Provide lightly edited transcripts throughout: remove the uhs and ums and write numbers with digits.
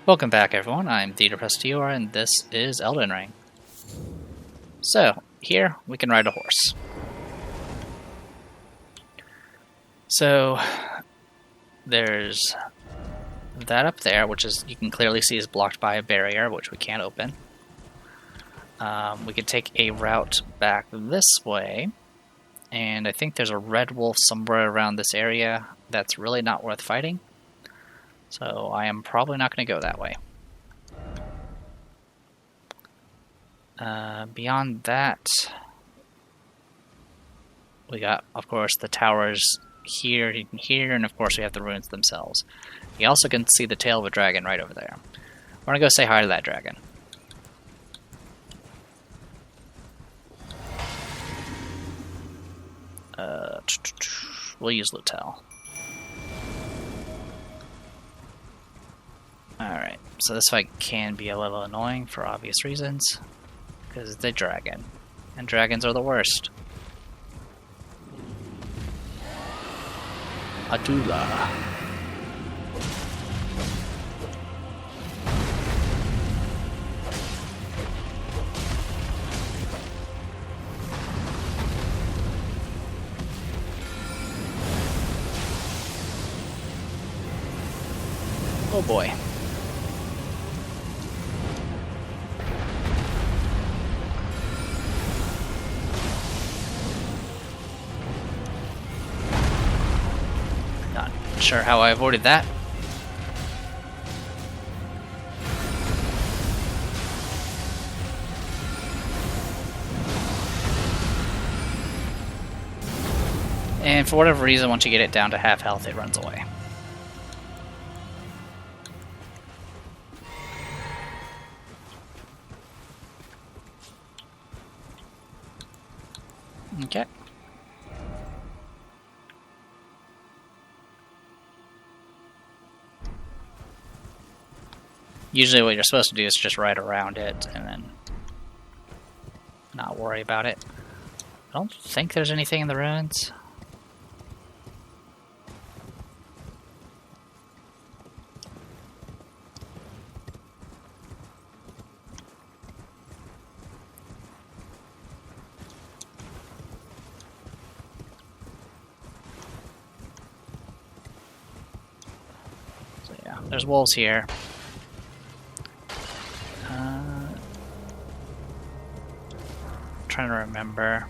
Welcome back, everyone. I'm the Depressed Dior, and this is Elden Ring. So, here we can ride a horse. So, there's that up there, which is you can clearly see is blocked by a barrier, which we can't open. We could take a route back this way, and I think there's a red wolf somewhere around this area that's really not worth fighting. So I am probably not going to go that way. Beyond that, we got, of course, the towers here and here, and of course we have the ruins themselves. You also can see the tail of a dragon right over there. We're going to go say hi to that dragon. We'll use Lutel. Alright, so this fight can be a little annoying for obvious reasons, because it's a dragon, and dragons are the worst. Adula. Oh boy. Not sure how I avoided that. And for whatever reason, once you get it down to half health, it runs away. Okay. Usually what you're supposed to do is just ride around it and then not worry about it. I don't think there's anything in the ruins. So yeah, there's wolves here. Trying to remember.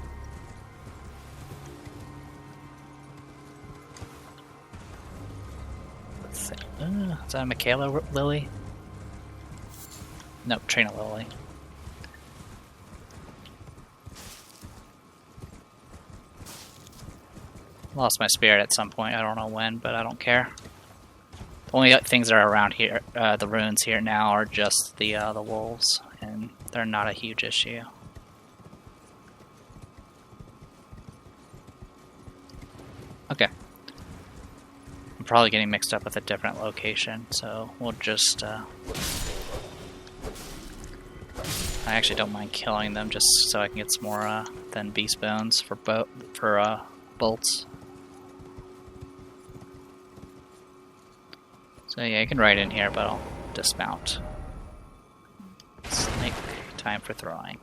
Is that a Michaela Lily? Nope, Trina Lily. Lost my spirit at some point. I don't know when, but I don't care. The only things that are around here, the ruins here now, are just the wolves, and they're not a huge issue. Okay. I'm probably getting mixed up with a different location, so we'll just, I actually don't mind killing them just so I can get some more, than beast bones for bolts. So yeah, you can ride in here, but I'll dismount. Snake, time for throwing.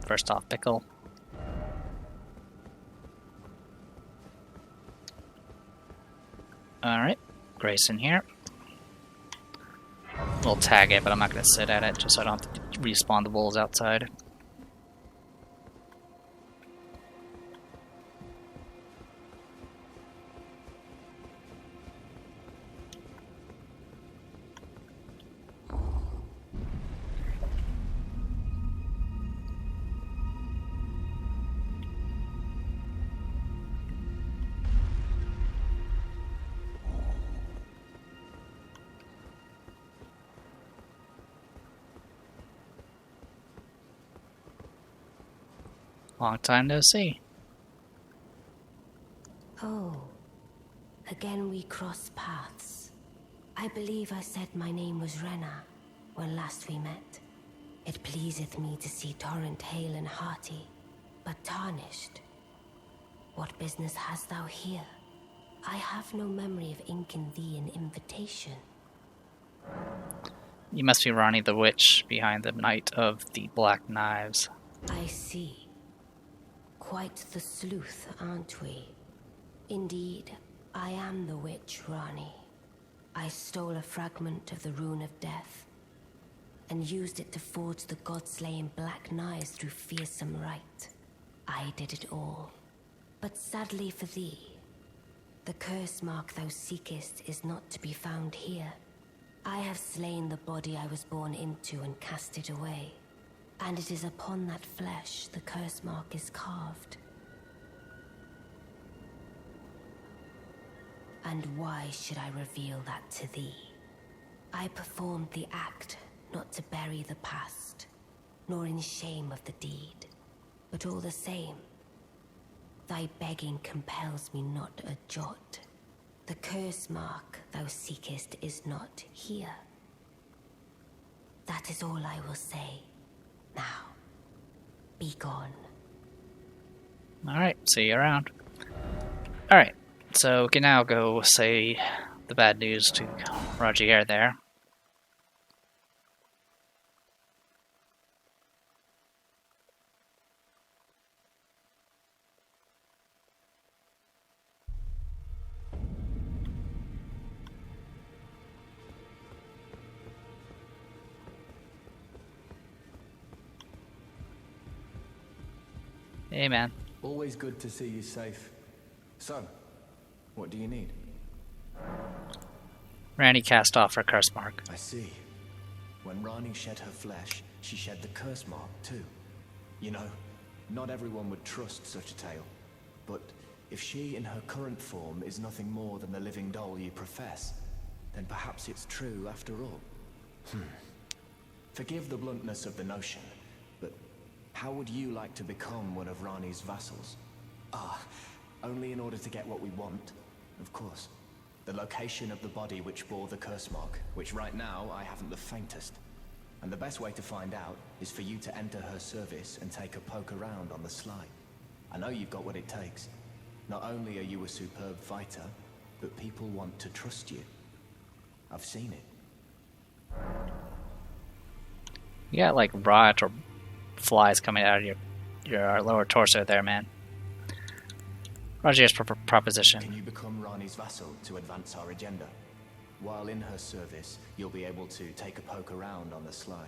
First off, pickle. Alright, Grayson here. We'll tag it, but I'm not going to sit at it just so I don't have to respawn the wolves outside. Long time no see. Oh, again we cross paths. I believe I said my name was Renna when last we met. It pleaseth me to see Torrent hale and hearty, but tarnished. What business hast thou here? I have no memory of inking thee an invitation. You must be Ranni the Witch behind the Knight of the Black Knives. I see. Quite the sleuth, aren't we? Indeed, I am the witch, Ranni. I stole a fragment of the Rune of Death and used it to forge the god-slaying black knives through fearsome rite. I did it all. But sadly for thee, the curse mark thou seekest is not to be found here. I have slain the body I was born into and cast it away. And it is upon that flesh the curse mark is carved. And why should I reveal that to thee? I performed the act not to bury the past, nor in shame of the deed. But all the same, thy begging compels me not a jot. The curse mark thou seekest is not here. That is all I will say. Now, be gone. Alright, see you around. Alright, so we can now go say the bad news to Rogier there. Hey, man. Always good to see you safe. So, what do you need? Ranni cast off her curse mark. I see. When Ranni shed her flesh, she shed the curse mark too. You know, not everyone would trust such a tale. But if she in her current form is nothing more than the living doll you profess, then perhaps it's true after all. Forgive the bluntness of the notion, but how would you like to become one of Ranni's vassals? Only in order to get what we want, of course. The location of the body which bore the curse mark, which right now I haven't the faintest. And the best way to find out is for you to enter her service and take a poke around on the sly. I know you've got what it takes. Not only are you a superb fighter, but people want to trust you. I've seen it. You got like rot or flies coming out of your lower torso there, man. Rogier's proposition. Can you become Ranni's vassal to advance our agenda? While in her service, you'll be able to take a poke around on the sly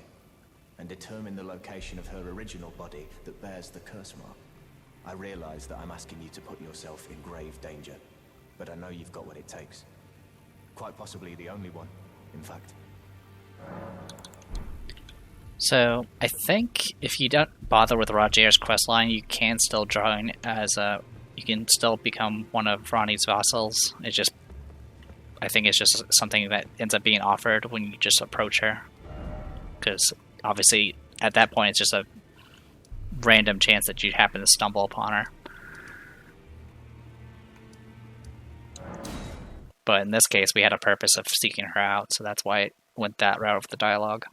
and determine the location of her original body that bears the curse mark. I realize that I'm asking you to put yourself in grave danger, but I know you've got what it takes. Quite possibly the only one, in fact. So, I think if you don't bother with Rogier's questline, you can still join as a... You can still become one of Ranni's vassals. It's just... I think it's just something that ends up being offered when you just approach her. Because, obviously, at that point, it's just a random chance that you happen to stumble upon her. But in this case, we had a purpose of seeking her out, so that's why it went that route of the dialogue.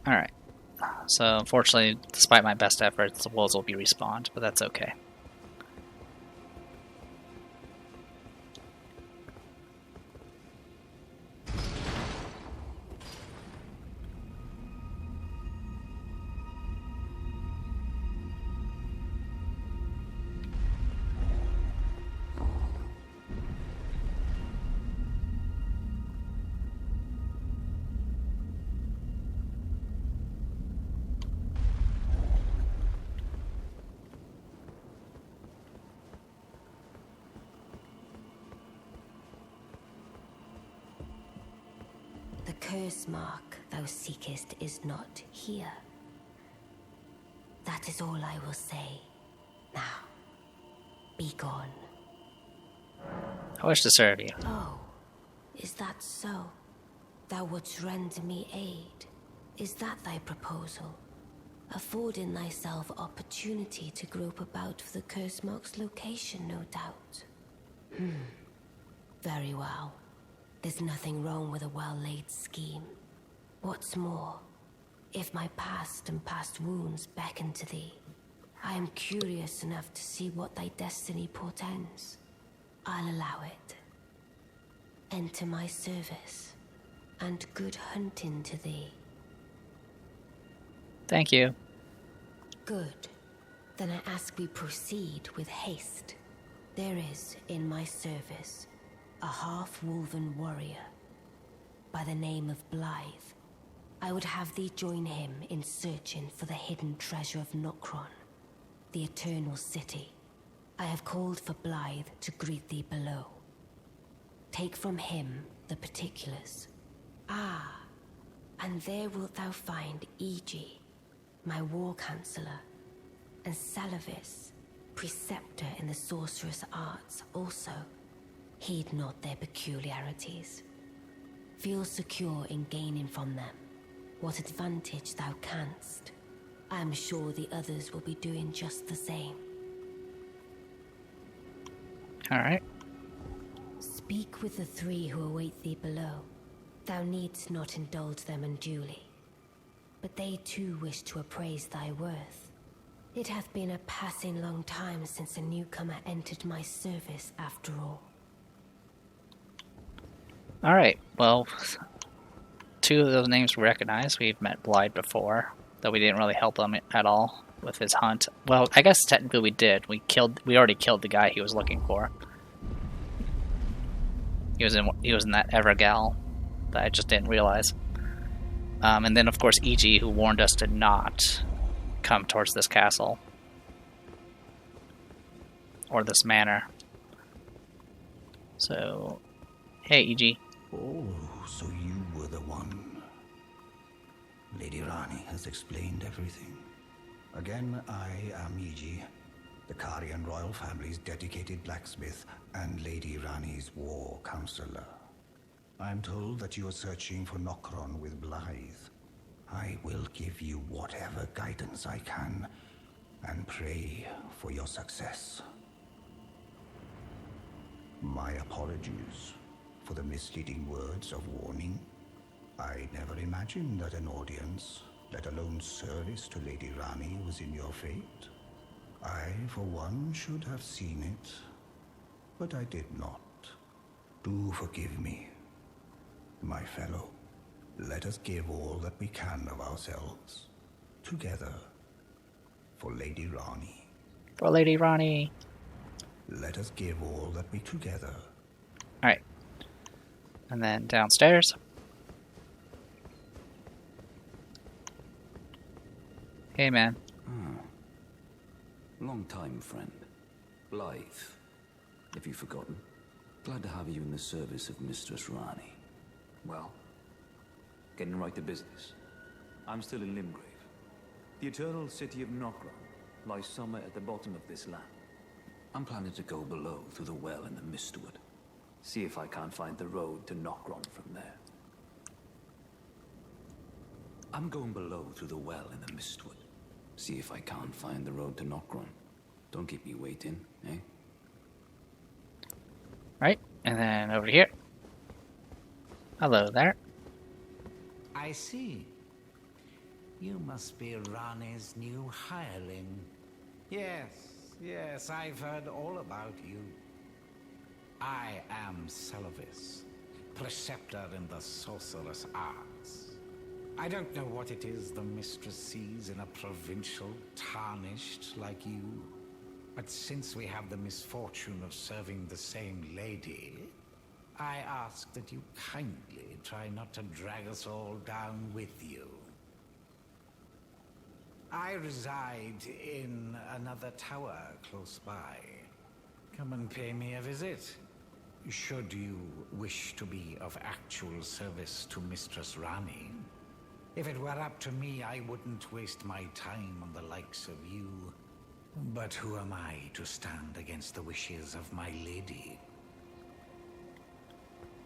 Alright, so unfortunately, despite my best efforts, the wolves will be respawned, but that's okay. The curse mark thou seekest is not here. That is all I will say. Now, be gone. I wish to serve you. Oh, is that so? Thou wouldst render me aid. Is that thy proposal? affording thyself opportunity to grope about for the curse mark's location, no doubt. Very well. There's nothing wrong with a well-laid scheme. What's more, if my past and past wounds beckon to thee, I am curious enough to see what thy destiny portends. I'll allow it. Enter my service, and good hunting to thee. Thank you. Good. Then I ask we proceed with haste. There is, in my service, a half-wolven warrior by the name of Blythe. I would have thee join him in searching for the hidden treasure of Nokron, the Eternal City. I have called for Blythe to greet thee below. Take from him the particulars. Ah, and there wilt thou find Iji, my war counselor, and Salavis, preceptor in the sorcerous arts also. Heed not their peculiarities. Feel secure in gaining from them what advantage thou canst. I am sure the others will be doing just the same. Alright. Speak with the three who await thee below. Thou needst not indulge them unduly, but they too wish to appraise thy worth. It hath been a passing long time since a newcomer entered my service, after all. Alright, well, two of those names we recognize. We've met Blythe before, though we didn't really help him at all with his hunt. Well, I guess technically we did. We already killed the guy he was looking for. He was in that Evergal that I just didn't realize. And then, of course, Iji, who warned us to not come towards this castle. Or this manor. So, hey, Iji. Oh, so you were the one. Lady Ranni has explained everything. Again, I am Iji, the Karian royal family's dedicated blacksmith and Lady Ranni's war counselor. I'm told that you are searching for Nokron with Blythe. I will give you whatever guidance I can, and pray for your success. My apologies for the misleading words of warning. I never imagined that an audience, let alone service to Lady Ranni, was in your fate. I, for one, should have seen it, but I did not. Do forgive me, my fellow. Let us give all that we can of ourselves, together, for Lady Ranni. For Lady Ranni. Let us give all that we together. Alright. And then downstairs. Hey, man. Long time, friend. Blythe. Have you forgotten? Glad to have you in the service of Mistress Ranni. Well, getting right to business. I'm still in Limgrave. The eternal city of Nokron lies somewhere at the bottom of this land. I'm planning to go below through the well in the Mistwood. See if I can't find the road to Nokron from there. I'm going below through the well in the Mistwood. See if I can't find the road to Nokron. Don't keep me waiting, eh? Right, and then over here. Hello there. I see. You must be Ranni's new hireling. Yes, I've heard all about you. I am Salavis, preceptor in the sorcerous arts. I don't know what it is the mistress sees in a provincial tarnished like you, but since we have the misfortune of serving the same lady, I ask that you kindly try not to drag us all down with you. I reside in another tower close by. Come and pay me a visit, should you wish to be of actual service to Mistress Ranni. If it were up to me, I wouldn't waste my time on the likes of you. But who am I to stand against the wishes of my lady?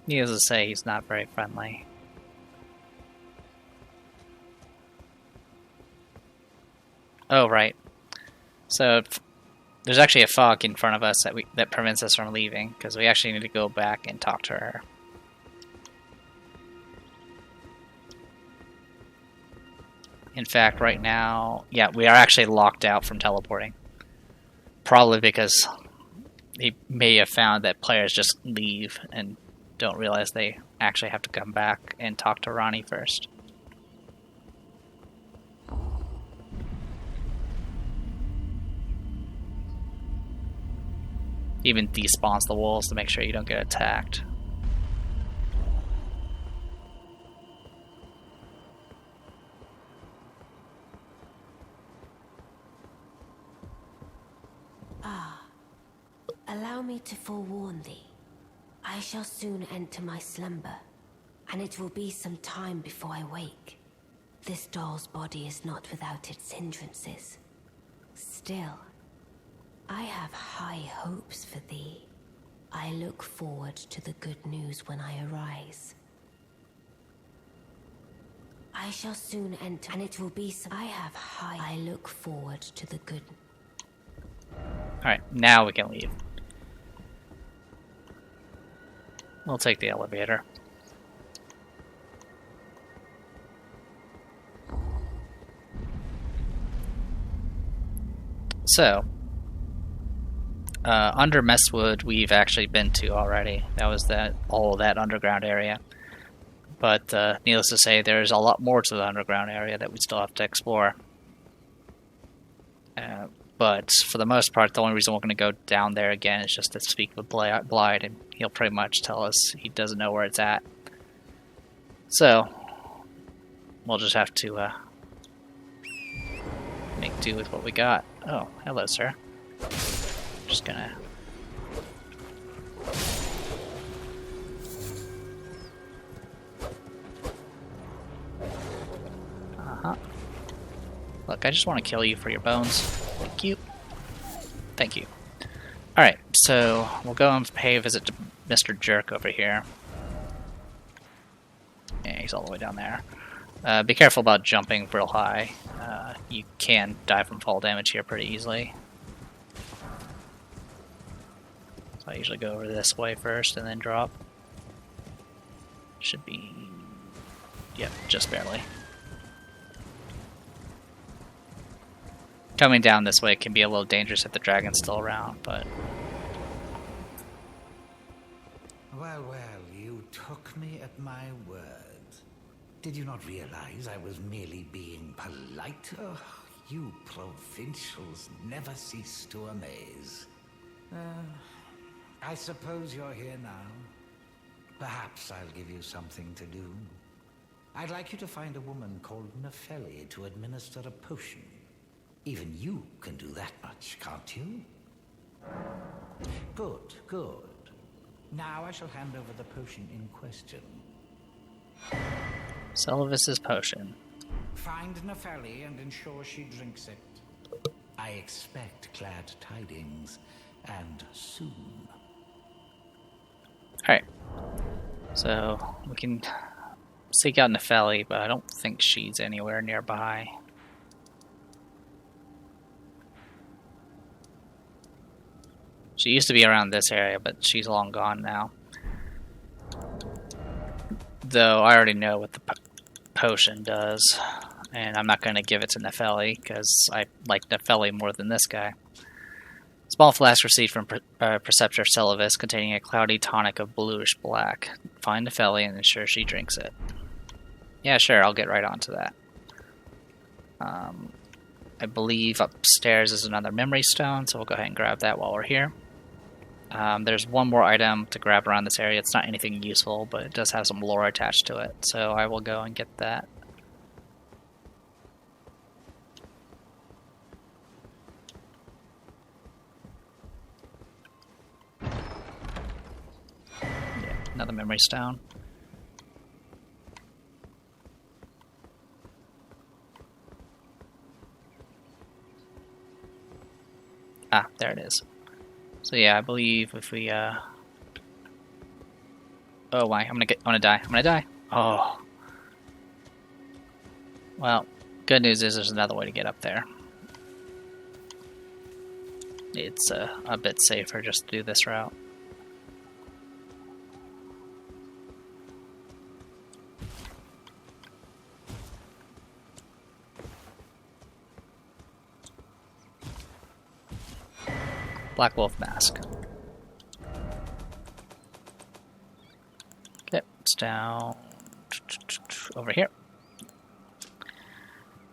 Needless to say, he's not very friendly. Oh, right. So there's actually a fog in front of us that prevents us from leaving, because we actually need to go back and talk to her. In fact, right now, yeah, we are actually locked out from teleporting. Probably because he may have found that players just leave and don't realize they actually have to come back and talk to Ranni first. Even despawns the wolves to make sure you don't get attacked. Allow me to forewarn thee. I shall soon enter my slumber, and it will be some time before I wake. This doll's body is not without its hindrances. Still, I have high hopes for thee. I look forward to the good news when I arise. I shall soon enter, and it will be some... I look forward to the good... Alright, now we can leave. We'll take the elevator. So, under Messwood, we've actually been to already. That was all that underground area. But needless to say, there's a lot more to the underground area that we still have to explore. But for the most part, the only reason we're going to go down there again is just to speak with Blythe, and he'll pretty much tell us he doesn't know where it's at. So, we'll just have to make do with what we got. Oh, hello, sir. Just gonna... Uh-huh. Look, I just want to kill you for your bones. Thank you. Thank you. Alright, so we'll go and pay a visit to Mr. Jerk over here. Yeah, he's all the way down there. Be careful about jumping real high. You can die from fall damage here pretty easily. So I usually go over this way first and then drop. Should be... Yep, just barely. Coming down this way can be a little dangerous if the dragon's still around, but... Well, you took me at my word. Did you not realize I was merely being polite? Oh, you provincials never cease to amaze. I suppose you're here now. Perhaps I'll give you something to do. I'd like you to find a woman called Nepheli to administer a potion. Even you can do that much, can't you? Good, good. Now I shall hand over the potion in question. Selvis's potion. Find Nepheli and ensure she drinks it. I expect glad tidings, and soon. Alright. So, we can seek out Nepheli, but I don't think she's anywhere nearby. She used to be around this area, but she's long gone now. Though I already know what the potion does, and I'm not going to give it to Nepheli, because I like Nepheli more than this guy. Small flask received from Preceptor Celivis containing a cloudy tonic of bluish black. Find Nepheli and ensure she drinks it. Yeah, sure, I'll get right on to that. I believe upstairs is another memory stone, so we'll go ahead and grab that while we're here. There's one more item to grab around this area. It's not anything useful, but it does have some lore attached to it, so I will go and get that. Yeah, another memory stone. Ah, there it is. So yeah, I believe if we oh why? I'm gonna die. Oh. Well, good news is there's another way to get up there. it's a bit safer just to do this route. Black Wolf Mask. Okay, it's down over here.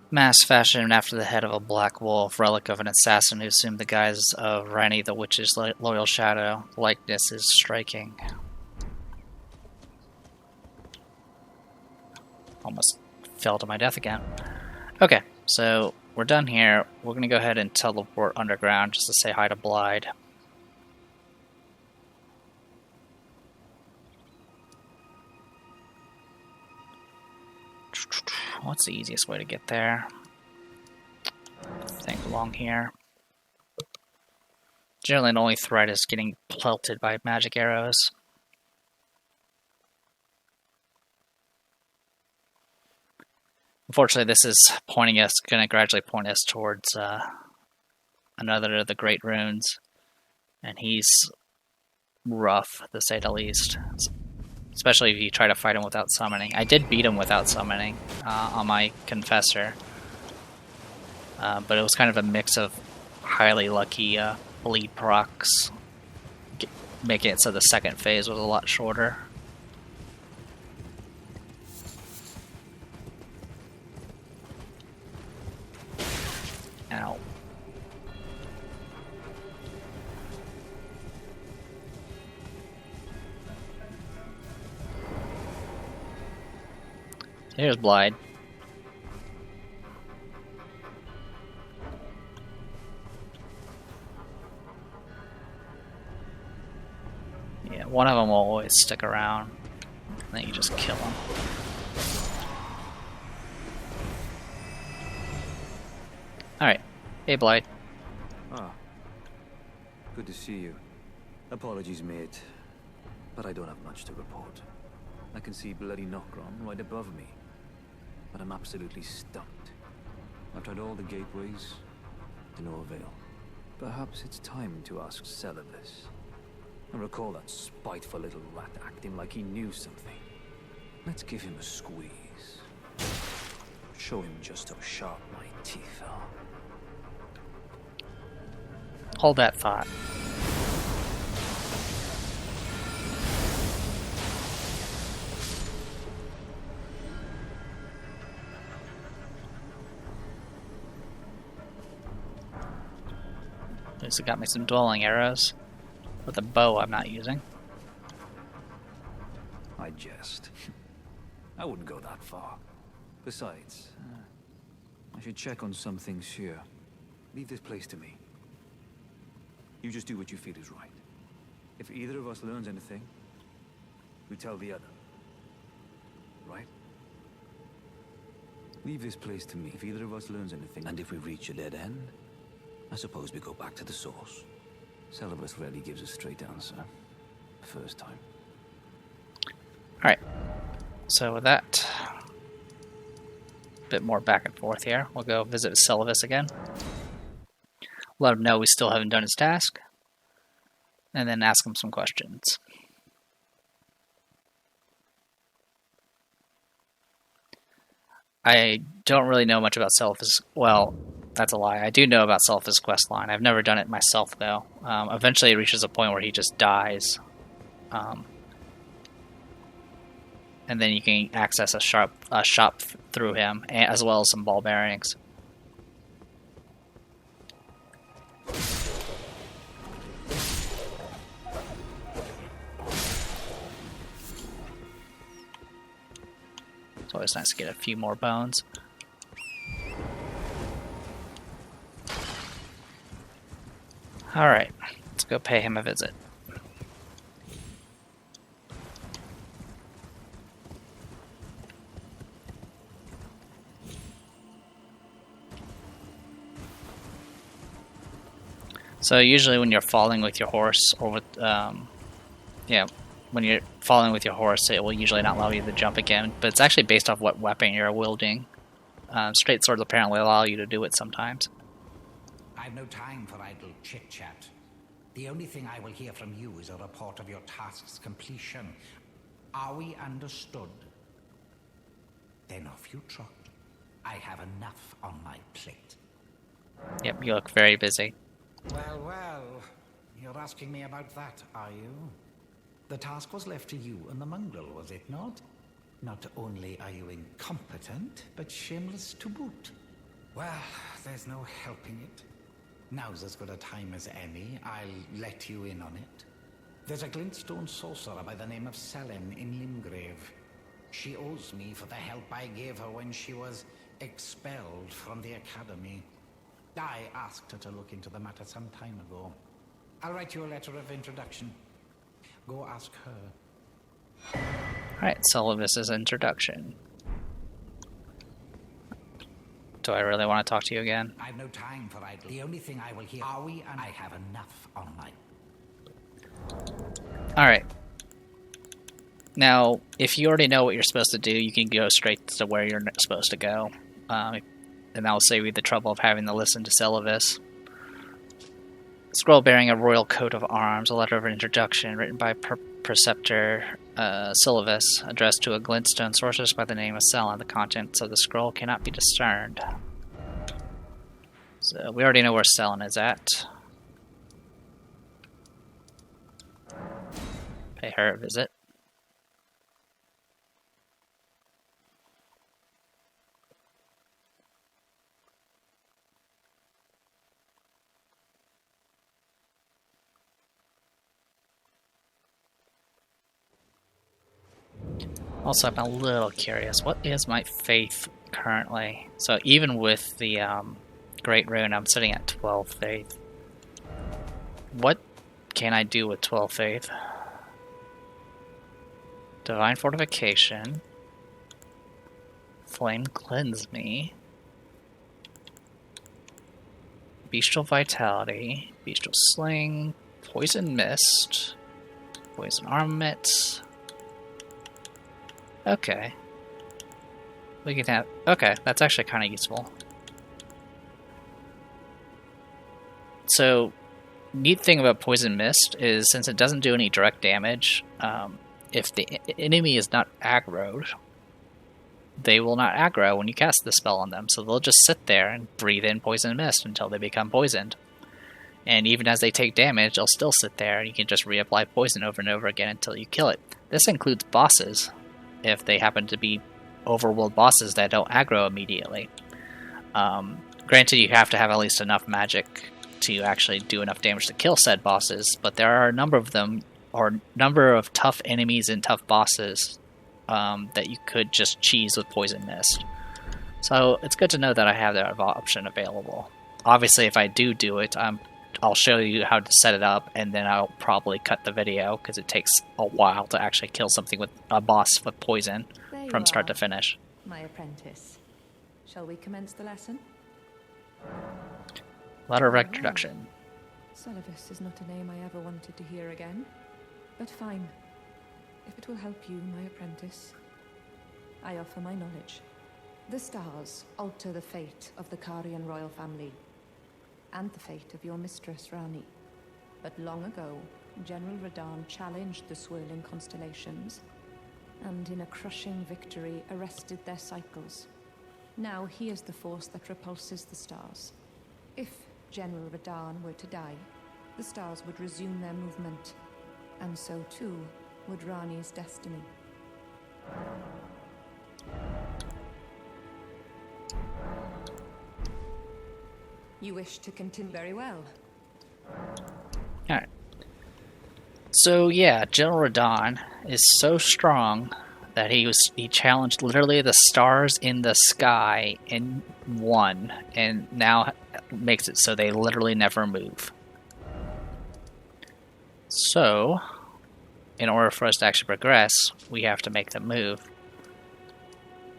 Mask fashioned after the head of a black wolf, relic of an assassin who assumed the guise of Ranni the Witch's loyal shadow. The likeness is striking. Almost fell to my death again. Okay, so we're done here. We're going to go ahead and teleport underground just to say hi to Blyde. What's the easiest way to get there? I think along here. Generally, the only threat is getting pelted by magic arrows. Unfortunately, this is going to gradually point us towards another of the great runes, and he's rough, to say the least. Especially if you try to fight him without summoning. I did beat him without summoning on my Confessor. But it was kind of a mix of highly lucky bleed procs, making it so the second phase was a lot shorter. Ow. Here's Blyde. Yeah, one of them will always stick around. And then you just kill him. Alright. Hey, Blyde. Ah. Good to see you. Apologies, mate. But I don't have much to report. I can see bloody Nokron right above me. But I'm absolutely stumped. I've tried all the gateways, to no avail. Perhaps it's time to ask Celia. I recall that spiteful little rat acting like he knew something. Let's give him a squeeze. Show him just how sharp my teeth are. Hold that thought. At least it got me some dwelling arrows. With a bow I'm not using. I jest. I wouldn't go that far. Besides, I should check on some things here. Leave this place to me. You just do what you feel is right. If either of us learns anything, we tell the other. Right? Leave this place to me. If either of us learns anything, and if we reach a dead end, I suppose we go back to the source. Celia rarely gives a straight answer. First time. Alright. So with that, a bit more back and forth here. We'll go visit Celia again. Let him know we still haven't done his task. And then ask him some questions. I don't really know much about Celia's. Well, that's a lie. I do know about Celia's quest line. I've never done it myself, though. Eventually, it reaches a point where he just dies. And then you can access a shop through him, as well as some ball bearings. It's always nice to get a few more bones. Alright, let's go pay him a visit. So usually when you're falling with your horse, or with, when you're falling with your horse, it will usually not allow you to jump again, but it's actually based off what weapon you're wielding. Straight swords apparently allow you to do it sometimes. I've no time for idle chit-chat. The only thing I will hear from you is a report of your task's completion. Are we understood? Then off you trot. I have enough on my plate. Yep, you look very busy. Well, well. You're asking me about that, are you? The task was left to you and the mongrel, was it not? Not only are you incompetent, but shameless to boot. Well, there's no helping it. Now's as good a time as any. I'll let you in on it. There's a glintstone sorcerer by the name of Celia in Limgrave. She owes me for the help I gave her when she was expelled from the academy. I asked her to look into the matter some time ago. I'll write you a letter of introduction. Go ask her. Alright, Sullivan's introduction. Do I really want to talk to you again? I've no time for idle. The only thing I will hear are we, and I have enough on my... Alright. Now, if you already know what you're supposed to do, you can go straight to where you're supposed to go. And that will save you the trouble of having to listen to Syllabus. Scroll bearing a royal coat of arms, a letter of introduction written by Preceptor Syllabus, addressed to a glintstone sorceress by the name of Celia. The contents of the scroll cannot be discerned. So we already know where Celia is at. Pay her a visit. Also, I'm a little curious. What is my faith currently? So even with the Great Rune, I'm sitting at 12 faith. What can I do with 12 faith? Divine Fortification. Flame Cleanse Me. Bestial Vitality. Bestial Sling. Poison Mist. Poison Armament. Okay. We can have... Okay, that's actually kind of useful. So, neat thing about Poison Mist is since it doesn't do any direct damage, if the enemy is not aggroed, they will not aggro when you cast the spell on them. So they'll just sit there and breathe in Poison Mist until they become poisoned. And even as they take damage, they'll still sit there and you can just reapply poison over and over again until you kill it. This includes bosses, if they happen to be overworld bosses that don't aggro immediately. Granted, you have to have at least enough magic to actually do enough damage to kill said bosses, but there are a number of them, or number of tough enemies and tough bosses that you could just cheese with Poison Mist. So it's good to know that I have that option available. Obviously, if I do it, I'll show you how to set it up, and then I'll probably cut the video, because it takes a while to actually kill something with a boss with poison from start to finish. My apprentice. Shall we commence the lesson? Letter of introduction. Celia is not a name I ever wanted to hear again. But fine. If it will help you, my apprentice, I offer my knowledge. The stars alter the fate of the Karian royal family, and the fate of your mistress, Ranni. But long ago, General Radahn challenged the swirling constellations, and in a crushing victory arrested their cycles. Now he is the force that repulses the stars. If General Radahn were to die, the stars would resume their movement, and so too would Ranni's destiny. You wish to continue very well. Alright. So yeah, General Radahn is so strong that he challenged literally the stars in the sky and won, and now makes it so they literally never move. So, in order for us to actually progress, we have to make them move.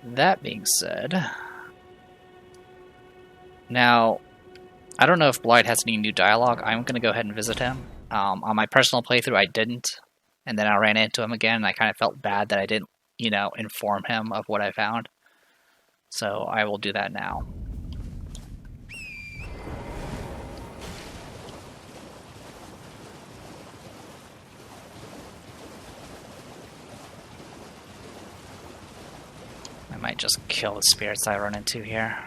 That being said, now, I don't know if Blight has any new dialogue. I'm going to go ahead and visit him. On my personal playthrough, I didn't, and then I ran into him again, and I kind of felt bad that I didn't, inform him of what I found. So I will do that now. might just kill the spirits I run into here.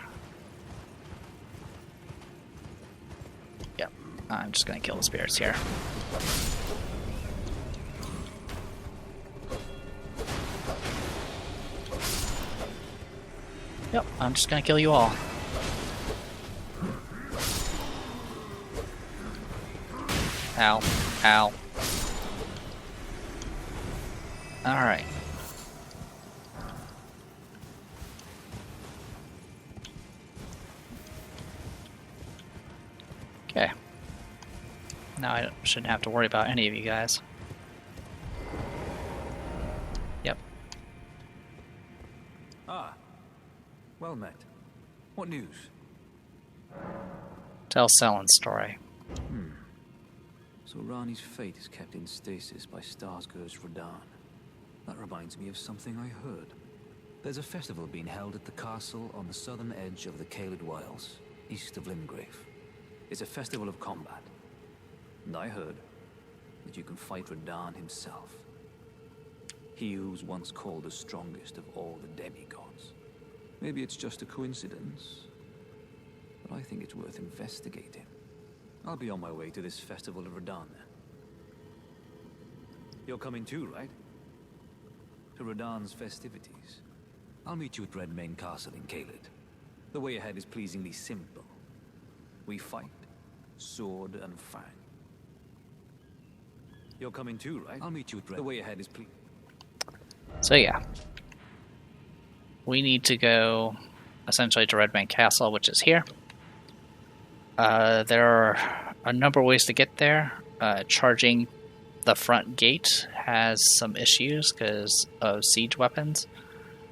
Yep, I'm just gonna kill the spirits here. Yep, I'm just gonna kill you all. Ow. Ow. Alright. Okay. Now I shouldn't have to worry about any of you guys. Yep. Ah. Well met. What news? Tell Sellen's story. So Ranni's fate is kept in stasis by Starscourge Radahn. That reminds me of something I heard. There's a festival being held at the castle on the southern edge of the Caelid Wilds, east of Limgrave. It's a festival of combat. And I heard that you can fight Radahn himself. He who was once called the strongest of all the demigods. Maybe it's just a coincidence, but I think it's worth investigating. I'll be on my way to this festival of Radahn then. You're coming too, right? To Radahn's festivities. I'll meet you at Redmane Castle in Caelid. The way ahead is pleasingly simple. We fight, sword and fang. You're coming too, right? I'll meet you at the way ahead is So yeah. We need to go essentially to Redmane Castle, which is here. There are a number of ways to get there. Charging the front gate has some issues because of siege weapons.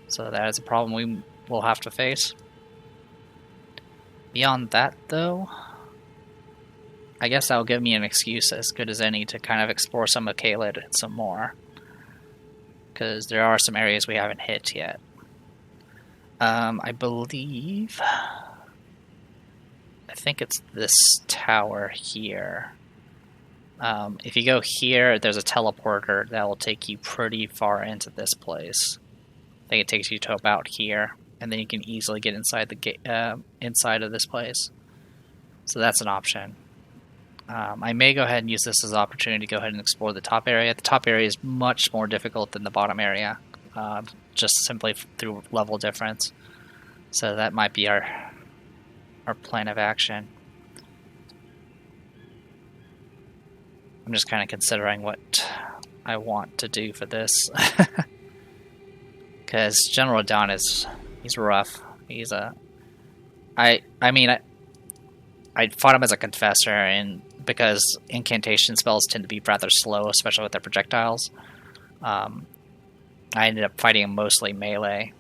So that is a problem we will have to face. Beyond that, though, I guess that'll give me an excuse as good as any to kind of explore some of Caelid some more. Because there are some areas we haven't hit yet. I believe... I think it's this tower here. If you go here, there's a teleporter that will take you pretty far into this place. I think it takes you to about here, and then you can easily get inside the inside of this place. So that's an option. I may go ahead and use this as an opportunity to go ahead and explore the top area. The top area is much more difficult than the bottom area, just simply through level difference. So that might be our plan of action. I'm just kind of considering what I want to do for this. Because General Radahn he's rough. He's a... I fought him as a confessor, and because incantation spells tend to be rather slow, especially with their projectiles, I ended up fighting him mostly melee.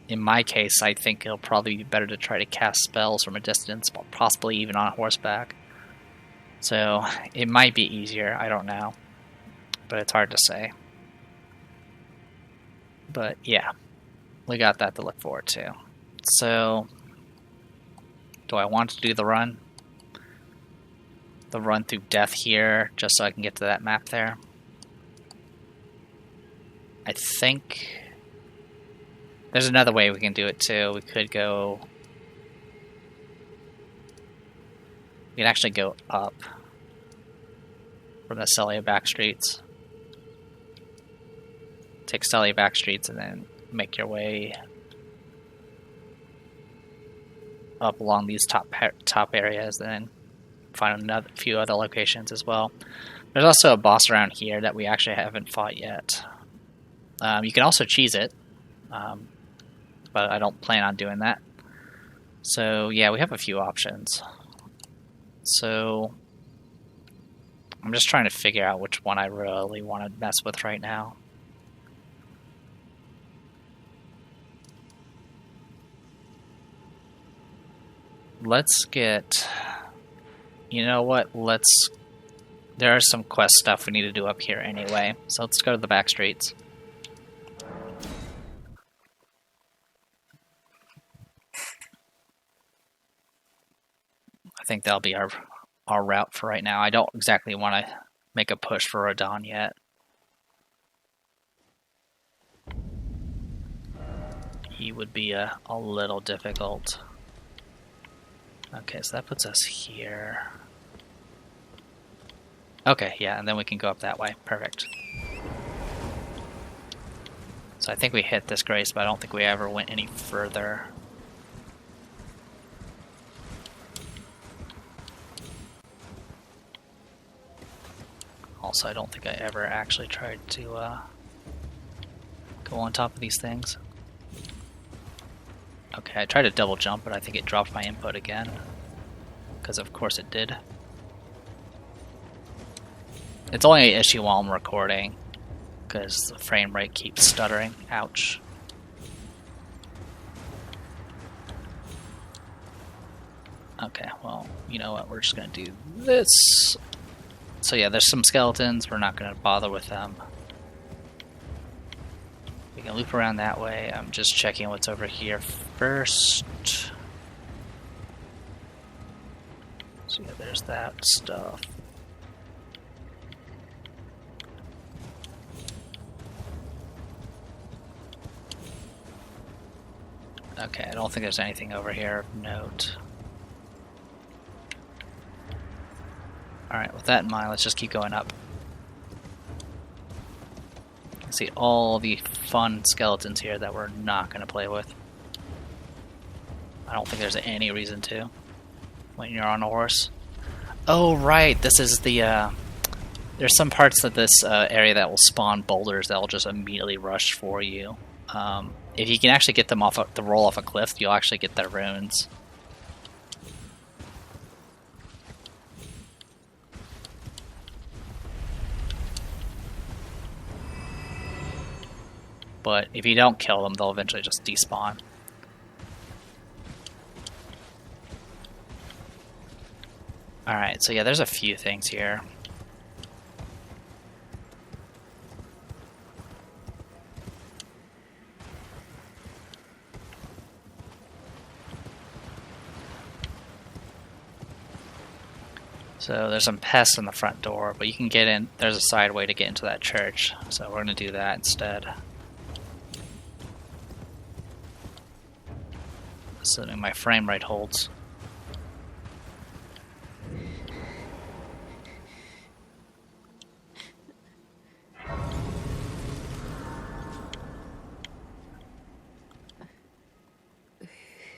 In my case, I think it'll probably be better to try to cast spells from a distance, possibly even on horseback. So, it might be easier, I don't know. But it's hard to say. But, yeah. We got that to look forward to. So, do I want to do the run? The run through death here, just so I can get to that map there? I think... There's another way we can do it too. We could go... We can actually go up from the Celia back streets. Take Celia back streets and then make your way up along these top areas, and then find a few other locations as well. There's also a boss around here that we actually haven't fought yet. You can also cheese it. But I don't plan on doing that. So, yeah, we have a few options. So, I'm just trying to figure out which one I really want to mess with right now. Let's get... You know what? There are some quest stuff we need to do up here anyway. So let's go to the back streets. I think that'll be our route for right now. I don't exactly want to make a push for Radahn yet. he would be a little difficult. Okay, so that puts us here. Okay, yeah, and then we can go up that way. Perfect. So I think we hit this grace, but I don't think we ever went any further. Also, I don't think I ever actually tried to go on top of these things. Okay, I tried to double jump, but I think it dropped my input again. Because of course it did. It's only an issue while I'm recording, because the frame rate keeps stuttering. Ouch. Okay, well, you know what, we're just gonna do this. So yeah, there's some skeletons, we're not gonna bother with them. We can loop around that way. I'm just checking what's over here first. So yeah, there's that stuff. Okay, I don't think there's anything over here of note. Alright, with that in mind, let's just keep going up. See all the fun skeletons here that we're not going to play with. I don't think there's any reason to when you're on a horse. Oh, right, this is the... there's some parts of this area that will spawn boulders that will just immediately rush for you. If you can actually get them off the roll off a cliff, you'll actually get their runes. But if you don't kill them, they'll eventually just despawn. Alright, so yeah, there's a few things here. So there's some pests in the front door, but you can get in. There's a side way to get into that church, so we're going to do that instead. Assuming my frame rate holds.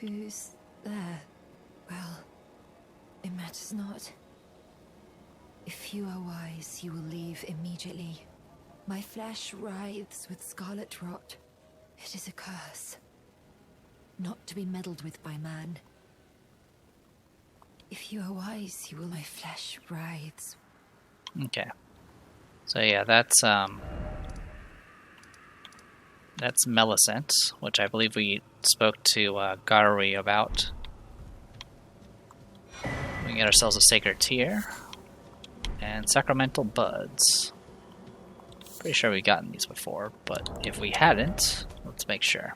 Who's there? Well, it matters not. If you are wise, you will leave immediately. My flesh writhes with scarlet rot. It is a curse. Not to be meddled with by man. If you are wise, you will. My flesh writhes. Okay. So yeah, that's Millicent, which I believe we spoke to Garui about. We can get ourselves a Sacred Tear. And Sacramental Buds. Pretty sure we've gotten these before, but if we hadn't, let's make sure.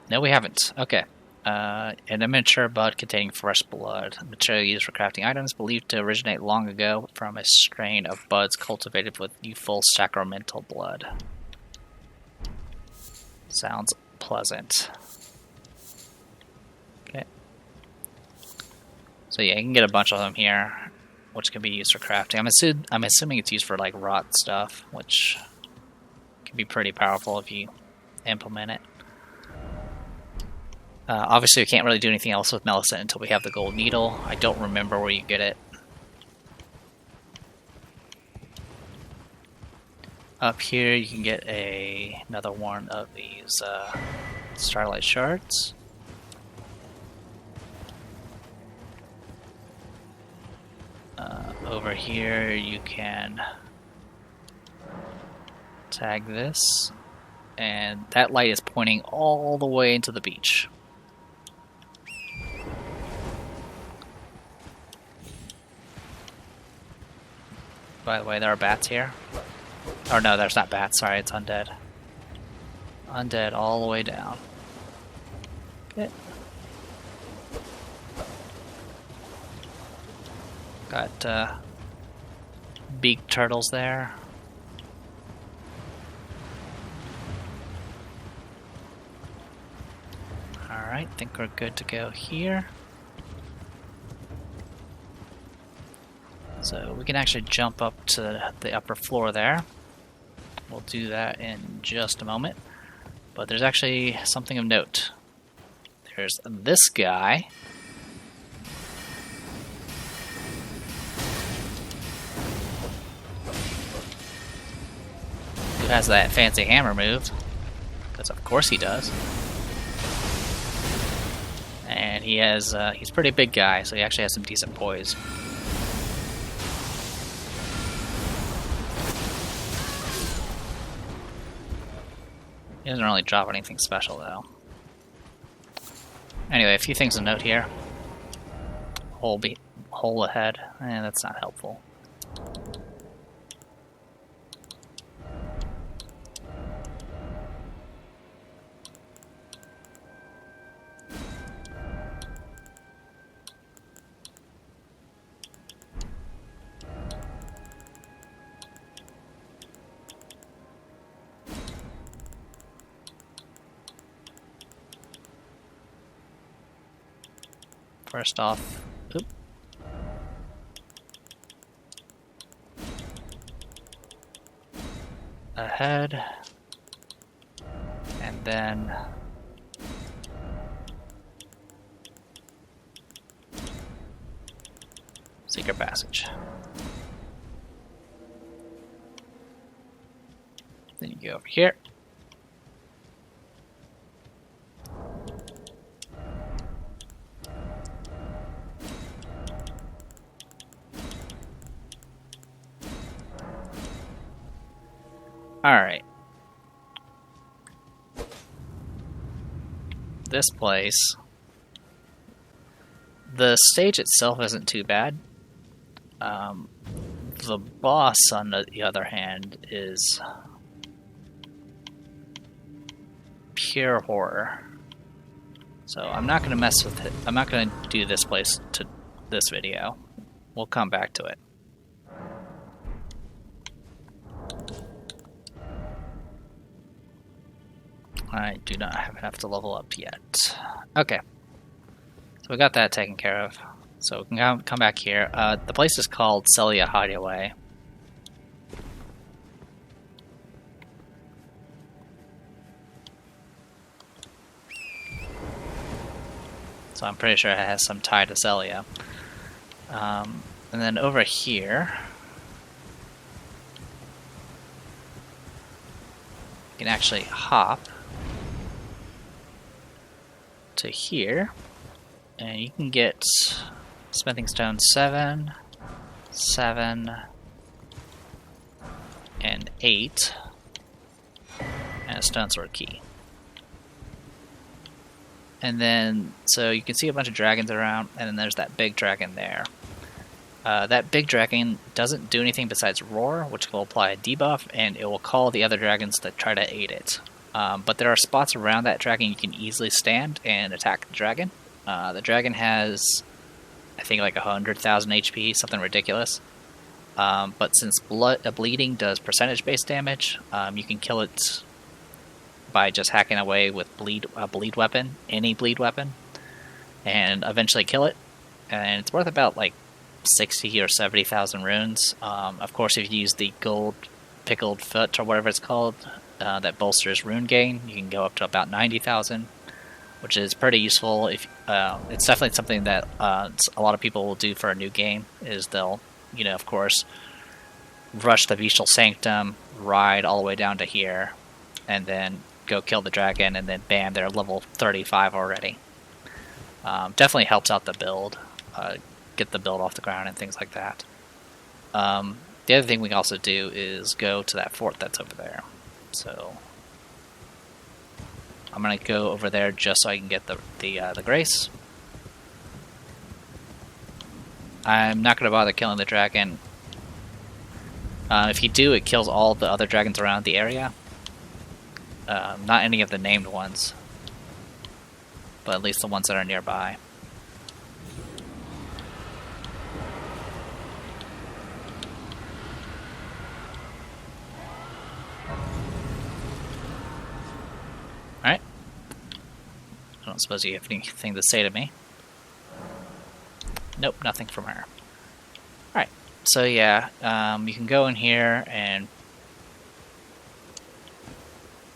No, we haven't. Okay. An immature bud containing fresh blood. Material used for crafting items, believed to originate long ago from a strain of buds cultivated with youthful sacramental blood. Sounds pleasant. Okay. So yeah, you can get a bunch of them here, which can be used for crafting. I'm assuming it's used for like rot stuff, which can be pretty powerful if you implement it. Obviously, we can't really do anything else with Millicent until we have the gold needle. I don't remember where you get it. Up here, you can get another one of these Starlight Shards. Over here, you can tag this, and that light is pointing all the way into the beach. By the way, there are bats here. Or no, there's not bats, sorry, it's undead. Undead all the way down. Okay. Got beaked turtles there. Alright, think we're good to go here. So we can actually jump up to the upper floor there. We'll do that in just a moment. But there's actually something of note. There's this guy. Who has that fancy hammer move. Because of course he does. And he has, he's a pretty big guy, so he actually has some decent poise. He doesn't really drop anything special, though. Anyway, a few things to note here. Hole ahead. That's not helpful. First off, oop. Ahead, and then secret passage. Then you go over here. Alright. This place. The stage itself isn't too bad. The boss, on the other hand, is pure horror. So I'm not going to mess with it. I'm not going to do this place to this video. We'll come back to it. I do not have to level up yet. Okay. So we got that taken care of. So we can come back here. The place is called Celia Hideaway. So I'm pretty sure it has some tie to Celia. And then over here, you can actually hop to here, and you can get smithing stone 7, 7, and 8, and a stone sword key. And then, so you can see a bunch of dragons around, and then there's that big dragon there. That big dragon doesn't do anything besides roar, which will apply a debuff, and it will call the other dragons to try to aid it. But there are spots around that dragon you can easily stand and attack the dragon. The dragon has, I think, like 100,000 HP, something ridiculous. But since bleeding does percentage-based damage, you can kill it by just hacking away with a bleed weapon, any bleed weapon, and eventually kill it. And it's worth about like 60 or 70,000 runes. Of course, if you use the gold pickled foot or whatever it's called, that bolsters rune gain, you can go up to about 90,000, which is pretty useful. If it's definitely something that a lot of people will do for a new game, is they'll, of course, rush the Bestial Sanctum, ride all the way down to here, and then go kill the dragon, and then bam, they're level 35 already. Definitely helps out the build, get the build off the ground and things like that. The other thing we can also do is go to that fort that's over there. So I'm gonna go over there just so I can get the grace. I'm not gonna bother killing the dragon. If you do, it kills all the other dragons around the area. Not any of the named ones, but at least the ones that are nearby. Alright. I don't suppose you have anything to say to me. Nope, nothing from her. Alright, so yeah, you can go in here and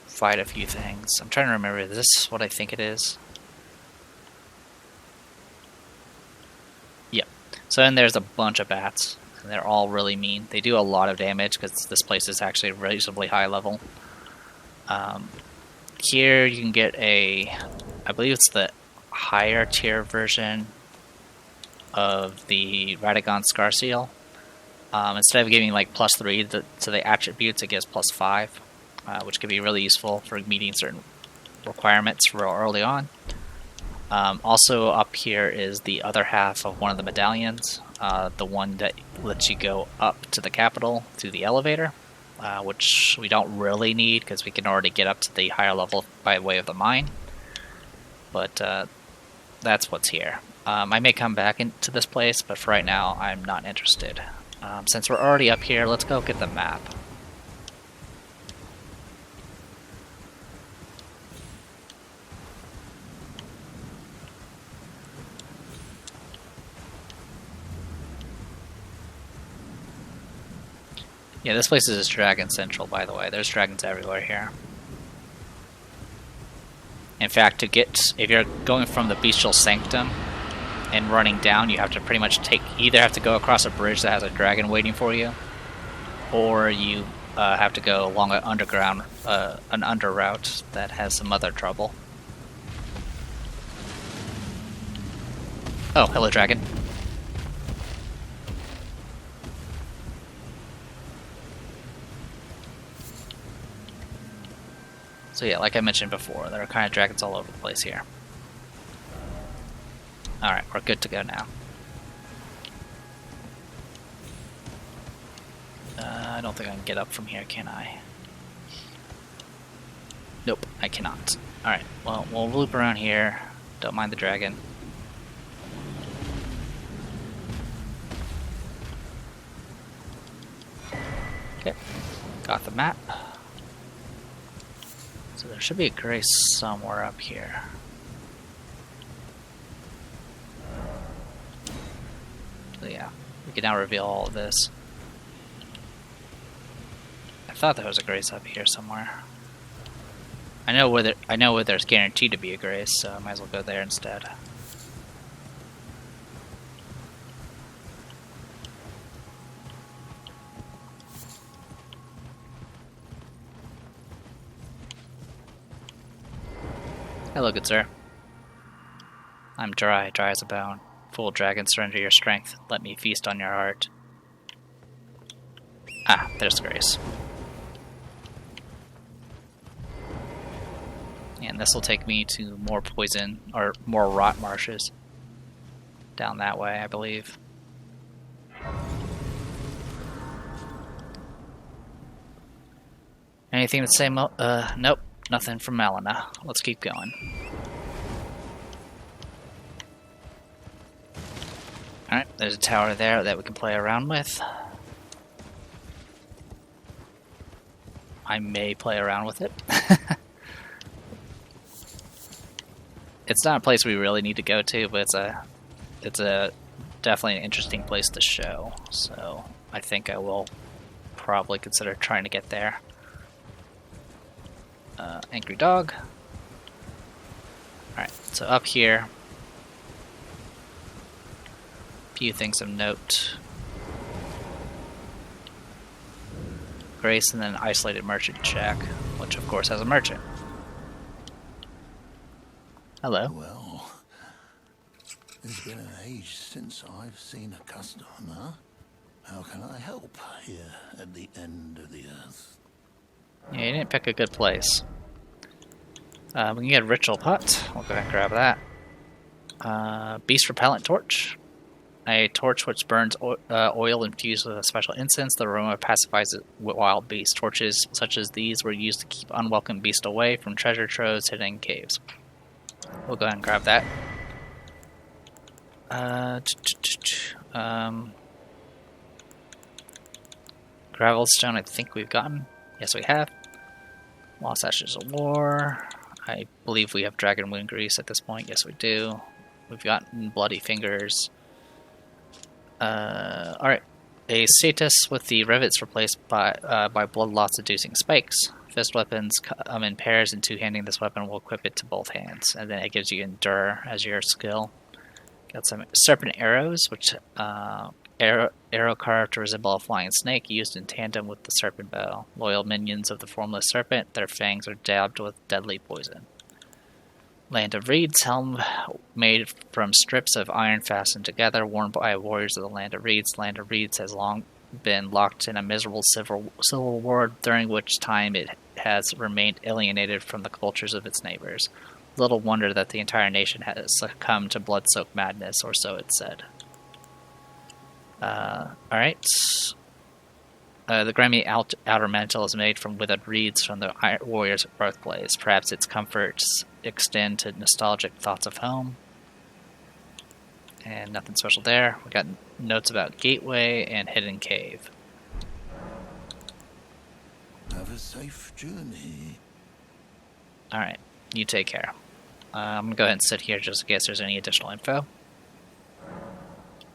fight a few things. I'm trying to remember, is this what I think it is? Yep. So then there's a bunch of bats, and they're all really mean. They do a lot of damage because this place is actually reasonably high level. Here you can get I believe it's the higher tier version of the Radagon Scar Seal. Instead of giving like +3 to the attributes, it gives +5, which could be really useful for meeting certain requirements real early on. Also up here is the other half of one of the medallions, the one that lets you go up to the capital through the elevator, which we don't really need because we can already get up to the higher level by way of the mine. But that's what's here. I may come back into this place, but for right now I'm not interested. Since we're already up here, let's go get the map. Yeah, this place is Dragon Central, by the way. There's dragons everywhere here. In fact, if you're going from the Bestial Sanctum and running down, you have to pretty much either have to go across a bridge that has a dragon waiting for you, or you have to go along an underground, an under route that has some other trouble. Oh, hello, dragon. So yeah, like I mentioned before, there are kind of dragons all over the place here. Alright, we're good to go now. I don't think I can get up from here, can I? Nope, I cannot. Alright, well, we'll loop around here. Don't mind the dragon. Okay, got the map. So there should be a grace somewhere up here. So yeah, we can now reveal all of this. I thought there was a grace up here somewhere. I know where there's guaranteed to be a grace, so I might as well go there instead. Hello, good sir. I'm dry as a bone. Fool dragon, surrender your strength. Let me feast on your heart. Ah, there's Grace. And this will take me to more poison, or more rot marshes. Down that way, I believe. Anything to say, nope. Nothing from Melina. Let's keep going. Alright, there's a tower there that we can play around with. I may play around with it. It's not a place we really need to go to, but it's a definitely an interesting place to show. So I think I will probably consider trying to get there. Angry dog. Alright, so up here, a few things of note. Grace and then isolated merchant check, which of course has a merchant. Hello. Well, it's been an age since I've seen a customer. How can I help here at the end of the earth? Yeah, you didn't pick a good place. We can get a ritual pot. We'll go ahead and grab that. Beast Repellent Torch. A torch which burns oil infused with a special incense. The aroma pacifies wild beasts. Torches such as these were used to keep unwelcome beasts away from treasure troves hidden in caves. We'll go ahead and grab that. Gravelstone I think we've gotten. Yes, we have. Lost Ashes of War. I believe we have Dragon Wound Grease at this point. Yes, we do. We've got Bloody Fingers. Alright. A status with the rivets replaced by bloodloss-inducing spikes. Fist weapons come in pairs, and two-handing this weapon will equip it to both hands. And then it gives you Endure as your skill. Got some Serpent Arrows, which arrow carved to resemble a flying snake, used in tandem with the Serpent Bow. Loyal minions of the Formless Serpent, their fangs are dabbed with deadly poison. Land of Reeds, helm made from strips of iron fastened together, worn by warriors of the Land of Reeds. Land of Reeds has long been locked in a miserable civil war, during which time it has remained alienated from the cultures of its neighbors. Little wonder that the entire nation has succumbed to blood-soaked madness, or so it's said. Alright. The grimy outer mantle is made from withered reeds from the warrior's birthplace. Perhaps its comforts extend to nostalgic thoughts of home. And nothing special there. We got notes about Gateway and Hidden Cave. Have a safe journey. Alright, you take care. I'm gonna go ahead and sit here just in case there's any additional info.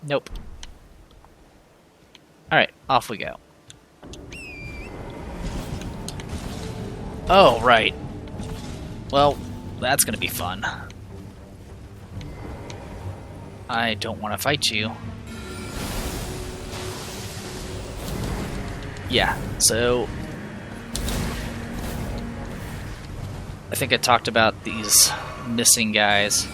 Nope. Alright, off we go. Oh, right. Well, that's gonna be fun. I don't want to fight you. Yeah, so I think I talked about these missing guys.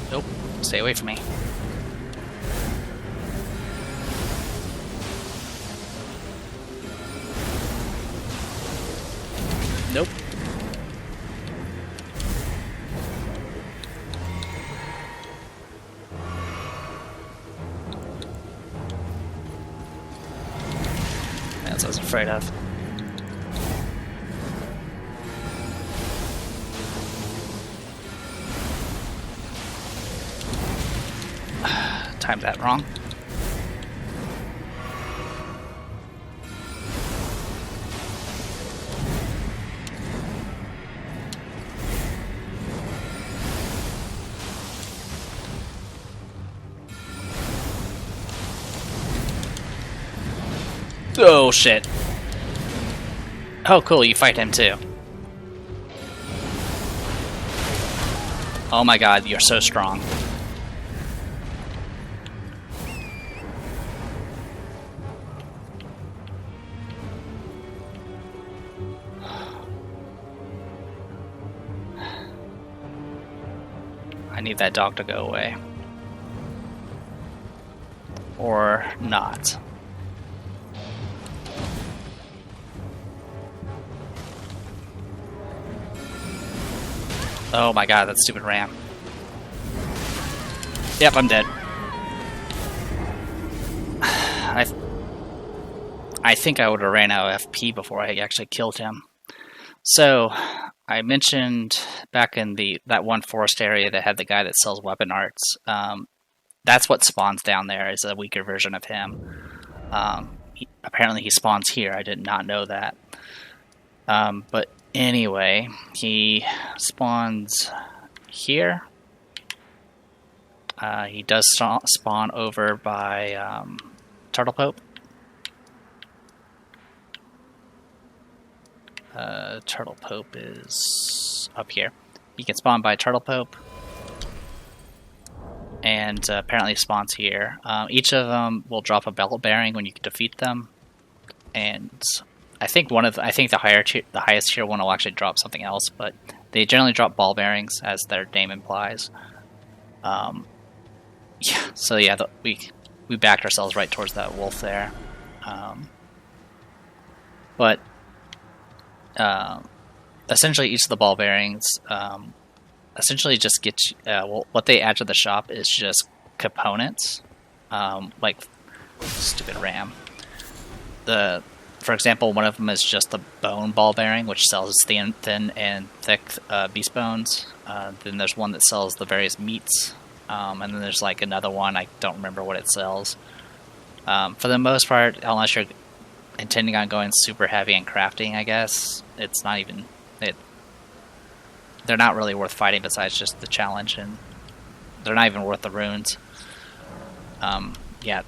Nope, stay away from me. Nope. That's what I was afraid of. Timed that wrong. Oh shit. Oh cool, you fight him too. Oh my god, you're so strong. I need that dog to go away. Or not. Oh my god, that stupid ram. Yep, I'm dead. I think I would have ran out of FP before I actually killed him. So, I mentioned back in that one forest area that had the guy that sells weapon arts. That's what spawns down there, is a weaker version of him. Apparently he spawns here. I did not know that. But anyway, he spawns here. He does spawn over by Turtle Pope. Turtle Pope is up here. You can spawn by Turtle Pope. And apparently spawns here. Each of them will drop a belt bearing when you defeat them. And I think the highest tier one will actually drop something else, but they generally drop ball bearings, as their name implies. Yeah, so yeah, we backed ourselves right towards that wolf there. essentially each of the ball bearings essentially just get you, what they add to the shop is just components, like stupid RAM. For example, one of them is just the bone ball bearing, which sells thin and thick beast bones. Then there's one that sells the various meats, and then there's like another one, I don't remember what it sells. For the most part, unless you're intending on going super heavy and crafting, I guess, it's not even... They're not really worth fighting besides just the challenge, and they're not even worth the runes. Yeah.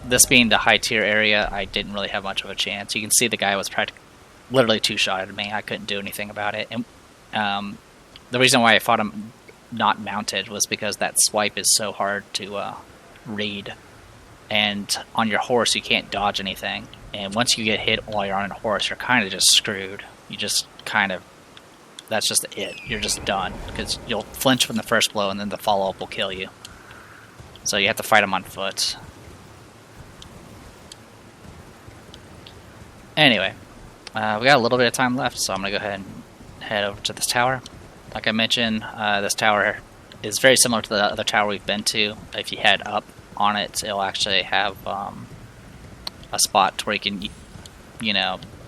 This being the high tier area, I didn't really have much of a chance. You can see the guy was literally two-shot at me. I couldn't do anything about it. And the reason why I fought him not mounted was because that swipe is so hard to read. And on your horse, you can't dodge anything. And once you get hit while you're on a horse, you're kind of just screwed. You just kind of... That's just it. You're just done. Because you'll flinch from the first blow, and then the follow-up will kill you. So you have to fight him on foot. Anyway, we got a little bit of time left, so I'm going to go ahead and head over to this tower. Like I mentioned, this tower is very similar to the other tower we've been to. If you head up on it, it'll actually have a spot where you can,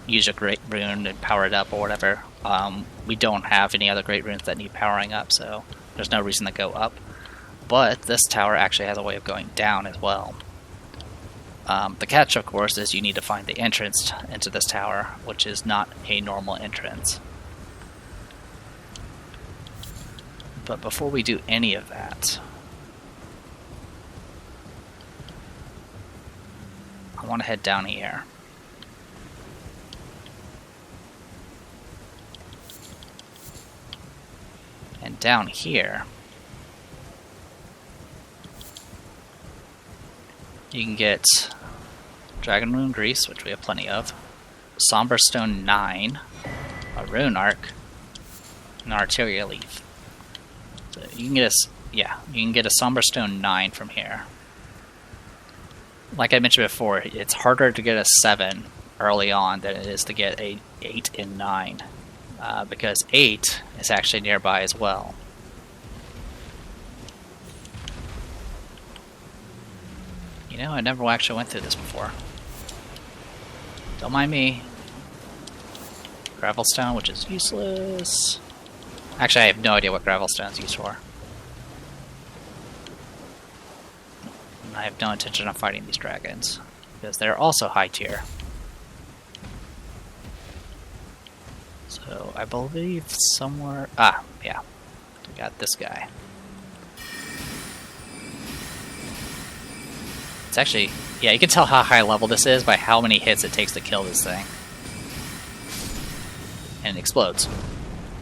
use a great rune and power it up or whatever. We don't have any other great runes that need powering up, so there's no reason to go up. But this tower actually has a way of going down as well. The catch, of course, is you need to find the entrance into this tower, which is not a normal entrance. But before we do any of that, I want to head down here. And down here, you can get Dragon Rune Grease, which we have plenty of, Somber Stone 9, a Rune Arc, and an Arteria Leaf. So you can get a Somber Stone 9 from here. Like I mentioned before, it's harder to get a 7 early on than it is to get a 8 and 9, because 8 is actually nearby as well. I never actually went through this before. Don't mind me. Gravelstone, which is useless. Actually, I have no idea what Gravelstone is used for. I have no intention of fighting these dragons, because they're also high tier. So, I believe somewhere... yeah. We got this guy. It's actually... Yeah, you can tell how high level this is by how many hits it takes to kill this thing. And it explodes.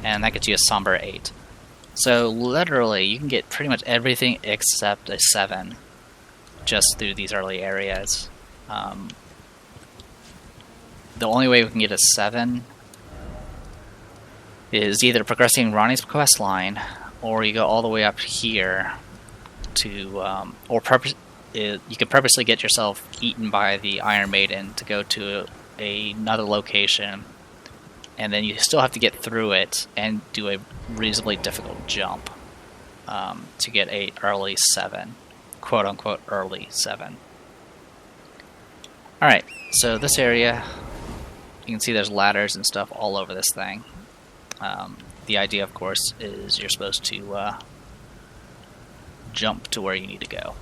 And that gets you a Somber 8. So, literally, you can get pretty much everything except a 7 just through these early areas. The only way we can get a 7 is either progressing Ranni's quest line, or you go all the way up here to... you can purposely get yourself eaten by the Iron Maiden to go to another location, and then you still have to get through it and do a reasonably difficult jump to get a early 7. Quote-unquote early 7. Alright, so this area, you can see there's ladders and stuff all over this thing. The idea, of course, is you're supposed to jump to where you need to go.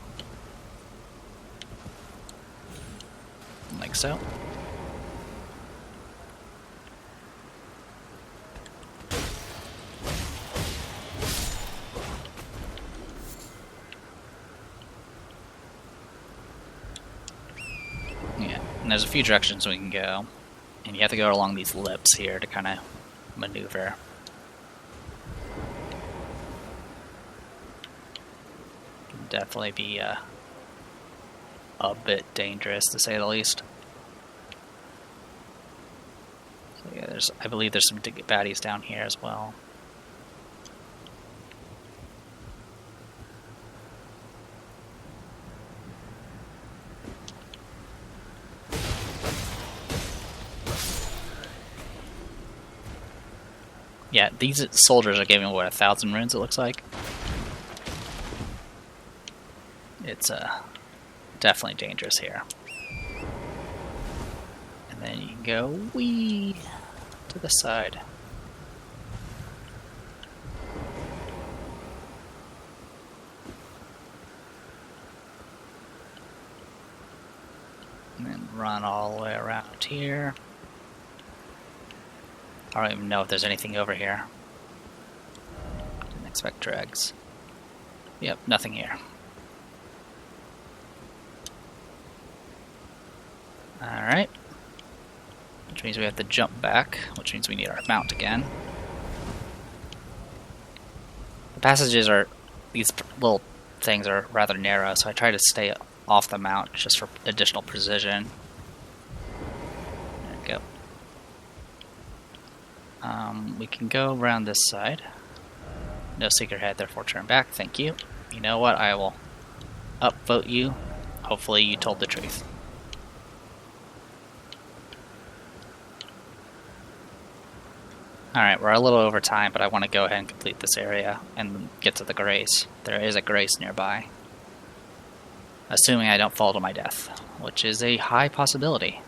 Like so. Yeah, and there's a few directions we can go, and you have to go along these lips here to kind of maneuver. Can definitely be a bit dangerous, to say the least. So yeah, I believe there's some baddies down here as well. Yeah, these soldiers are giving, what, 1,000 runes, it looks like? It's definitely dangerous here. And then you can go wee to the side. And then run all the way around here. I don't even know if there's anything over here. Didn't expect dregs. Yep, nothing here. Alright. Which means we have to jump back, which means we need our mount again. The passages are, these little things are rather narrow, so I try to stay off the mount just for additional precision. There we go. We can go around this side. No secret head, therefore turn back. Thank you. You know what? I will upvote you. Hopefully you told the truth. Alright, we're a little over time, but I want to go ahead and complete this area and get to the grace. There is a grace nearby. Assuming I don't fall to my death, which is a high possibility.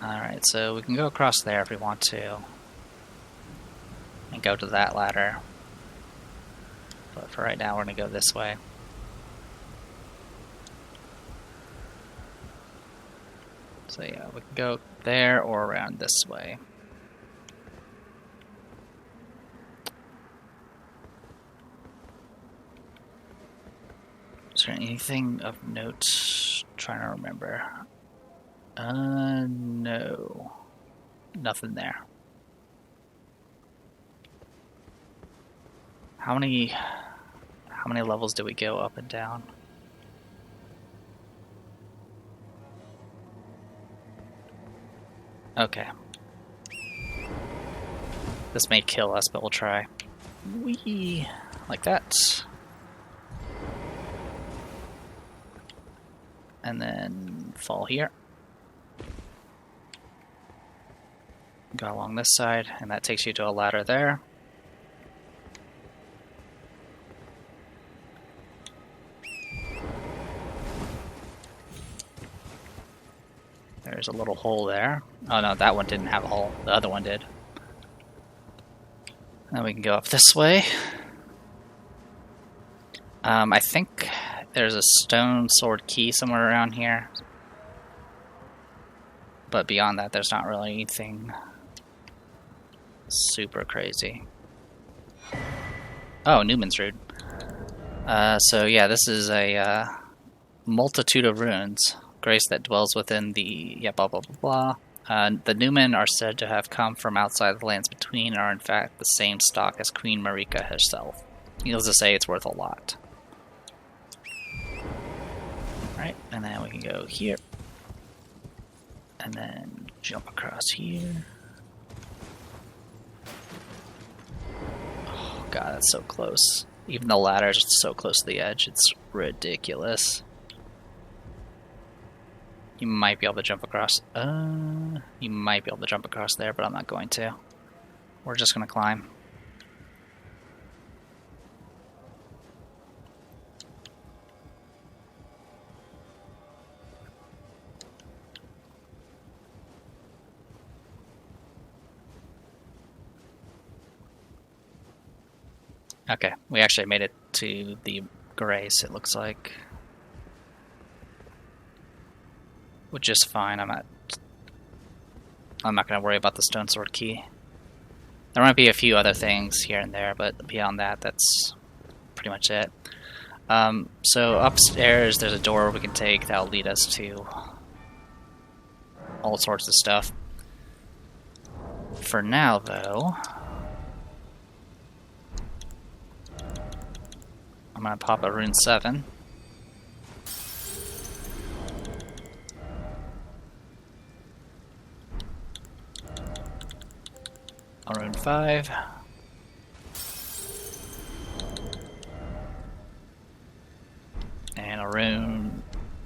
Alright, so we can go across there if we want to. And go to that ladder. But for right now, we're going to go this way. So yeah, we can go there or around this way. Is there anything of note? Trying to remember. No. Nothing there. How many levels do we go up and down? Okay. This may kill us, but we'll try. Whee! Like that. And then fall here. Go along this side, and that takes you to a ladder there. There's a little hole there. Oh no, that one didn't have a hole. The other one did. Then we can go up this way. I think there's a stone sword key somewhere around here. But beyond that, there's not really anything super crazy. Oh, Newman's Root. So yeah, this is a multitude of runes. Grace that dwells within the... yeah, blah blah blah blah. The Newmen are said to have come from outside the lands between and are in fact the same stock as Queen Marika herself. Needless to say, it's worth a lot. Alright, and then we can go here. And then jump across here. Oh god, that's so close. Even the ladder's so close to the edge, it's ridiculous. You might be able to jump across. You might be able to jump across there, but I'm not going to. We're just going to climb. Okay, we actually made it to the grace, it looks like. Which is fine. I'm not going to worry about the stone sword key. There might be a few other things here and there, but beyond that, that's pretty much it. So upstairs, there's a door we can take that'll lead us to all sorts of stuff. For now, though, I'm going to pop a rune 7. A rune 5. And a rune,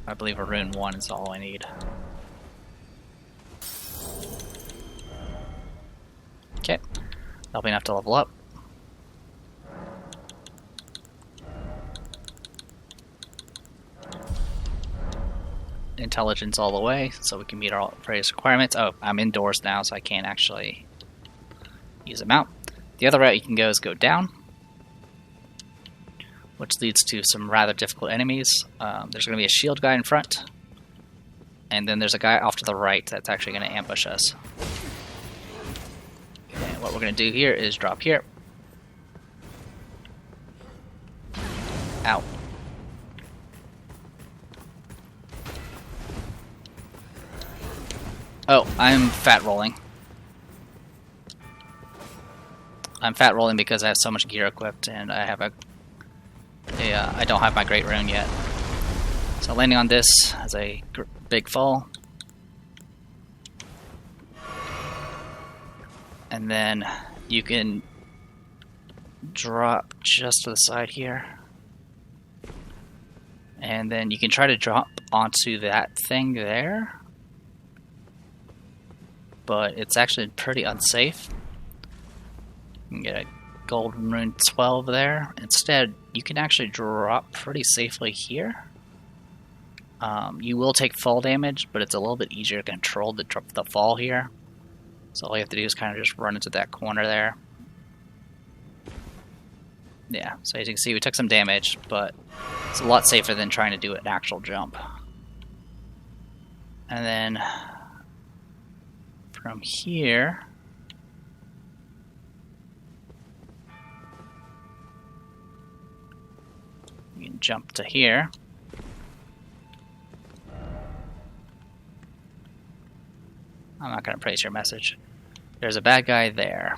I believe a rune 1 is all I need. That'll be enough to level up. Intelligence all the way, so we can meet our various requirements. Oh, I'm indoors now, so I can't actually use them out. The other route you can go is go down, which leads to some rather difficult enemies. There's going to be a shield guy in front, and then there's a guy off to the right that's actually going to ambush us. And what we're going to do here is drop here. Ow. Oh, I'm fat rolling. I'm fat rolling because I have so much gear equipped, and I have I don't have my Great Rune yet. So landing on this as a big fall. And then you can drop just to the side here. And then you can try to drop onto that thing there. But it's actually pretty unsafe. You can get a golden rune 12 there. Instead, you can actually drop pretty safely here. You will take fall damage, but it's a little bit easier to control the fall here. So all you have to do is kind of just run into that corner there. Yeah, so as you can see, we took some damage, but it's a lot safer than trying to do an actual jump. And then from here, you can jump to here. I'm not going to praise your message. There's a bad guy there.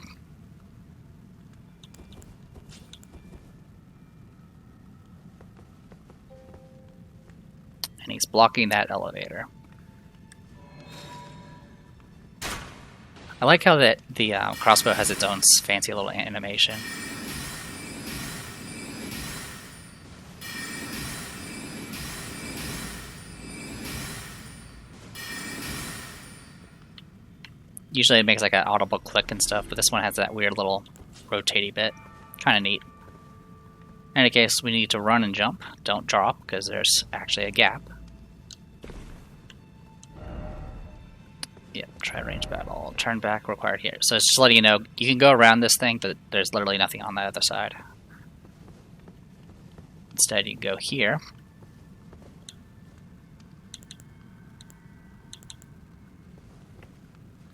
And he's blocking that elevator. I like how the crossbow has its own fancy little animation. Usually it makes like an audible click and stuff, but this one has that weird little rotaty bit. Kind of neat. In any case, we need to run and jump. Don't drop, because there's actually a gap. Yep, try range battle. Turn back required here. So it's just letting you know, you can go around this thing, but there's literally nothing on the other side. Instead, you can go here.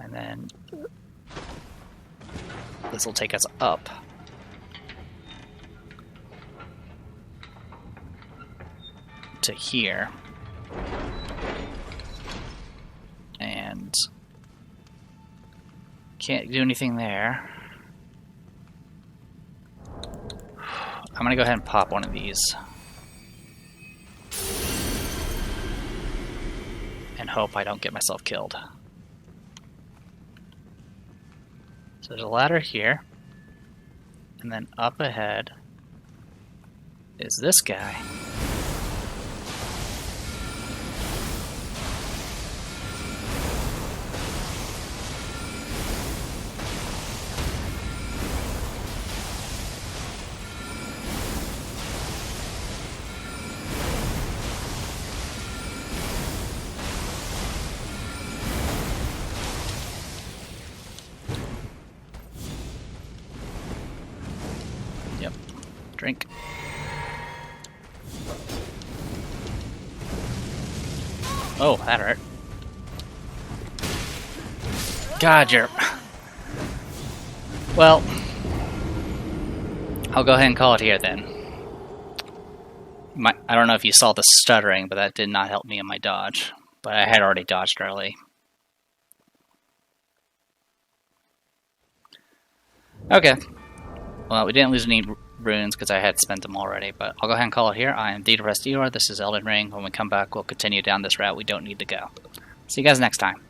And then this will take us up. To here. And can't do anything there. I'm gonna go ahead and pop one of these. And hope I don't get myself killed. So there's a ladder here. And then up ahead is this guy. Drink. Oh, that hurt. God, you're... Well, I'll go ahead and call it here then. I don't know if you saw the stuttering, but that did not help me in my dodge. But I had already dodged early. Okay. Well, we didn't lose any runes because I had spent them already, but I'll go ahead and call it here. I am Deeper This is Elden Ring. When we come back, we'll continue down this route we don't need to go. See you guys next time.